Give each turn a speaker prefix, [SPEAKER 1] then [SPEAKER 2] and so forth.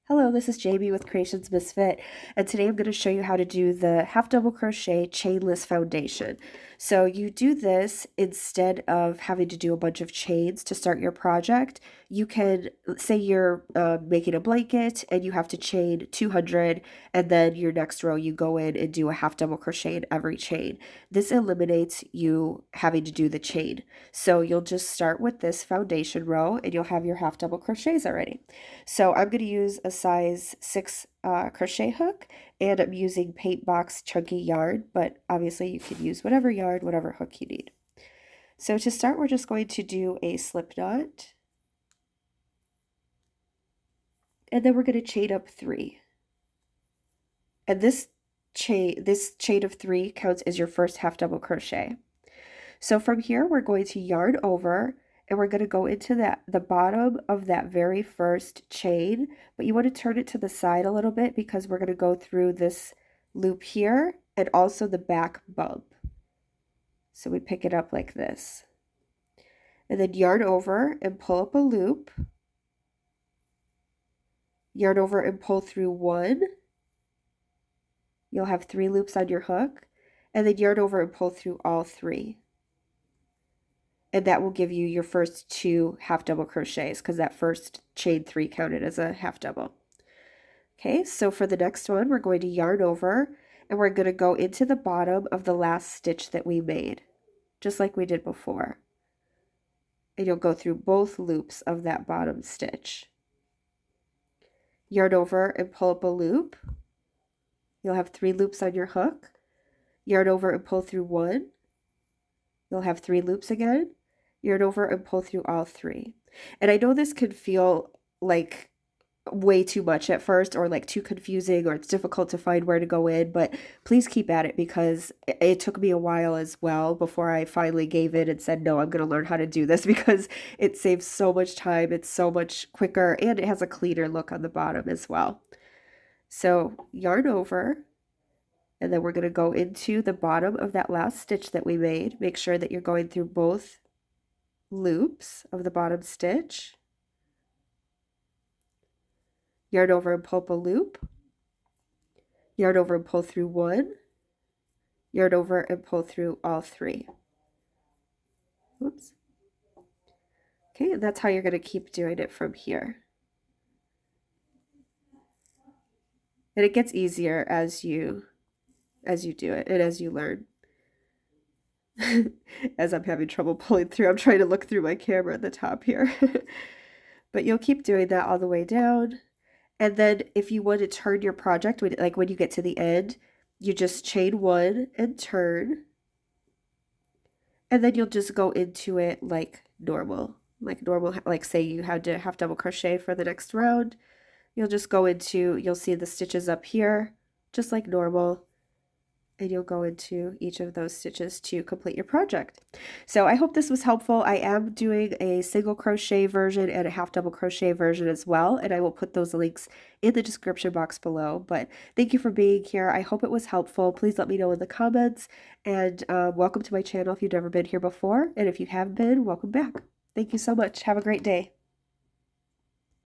[SPEAKER 1] Hello, this is Jamie with Creations Misfit, and today I'm going to show you how to do the half double crochet chainless foundation. So you do this instead of having to do a bunch of chains to start your project. You can, say you're making a blanket and you have to chain 200, and then your next row you go in and do a half double crochet in every chain. This eliminates you having to do the chain. So you'll just start with this foundation row and you'll have your half double crochets already. So I'm going to use a size 6 crochet hook, and I'm using paint box chunky yarn, but obviously you can use whatever yarn, whatever hook you need. So to start, we're just going to do a slip knot, and then we're going to chain up 3. And this chain of 3 counts as your first half double crochet. So from here, we're going to yarn over, and we're going to go into the bottom of that very first chain, but you want to turn it to the side a little bit because we're going to go through this loop here and also the back bump. So we pick it up like this. And then yarn over and pull up a loop. Yarn over and pull through 1. You'll have 3 loops on your hook, and then yarn over and pull through all 3. And that will give you your first 2 half double crochets because that first chain 3 counted as a half double. Okay, so for the next one, we're going to yarn over and we're going to go into the bottom of the last stitch that we made, just like we did before. And you'll go through both loops of that bottom stitch. Yarn over and pull up a loop. You'll have 3 loops on your hook. Yarn over and pull through 1. You'll have 3 loops again. Yarn over and pull through all 3. And I know this can feel like way too much at first, or like too confusing, or it's difficult to find where to go in, but please keep at it because it took me a while as well before I finally gave in and said, no, I'm going to learn how to do this because it saves so much time, it's so much quicker, and it has a cleaner look on the bottom as well. So yarn over, and then we're going to go into the bottom of that last stitch that we made. Make sure that you're going through both loops of the bottom stitch. Yarn over and pull up a loop. Yarn over and pull through 1. Yarn over and pull through all 3. Oops. Okay, and that's how you're going to keep doing it from here. And it gets easier as you do it and as you learn. As I'm having trouble pulling through, I'm trying to look through my camera at the top here. But you'll keep doing that all the way down. And then if you want to turn your project, like when you get to the end, you just chain 1 and turn. And then you'll just go into it like normal. Like say you had to half double crochet for the next round. You'll just go into, you'll see the stitches up here, just like normal. And you'll go into each of those stitches to complete your project. So I hope this was helpful. I am doing a single crochet version and a half double crochet version as well, and I will put those links in the description box below. But thank you for being here. I hope it was helpful. Please let me know in the comments, and welcome to my channel if you've never been here before, and if you have been, welcome back. Thank you so much. Have a great day.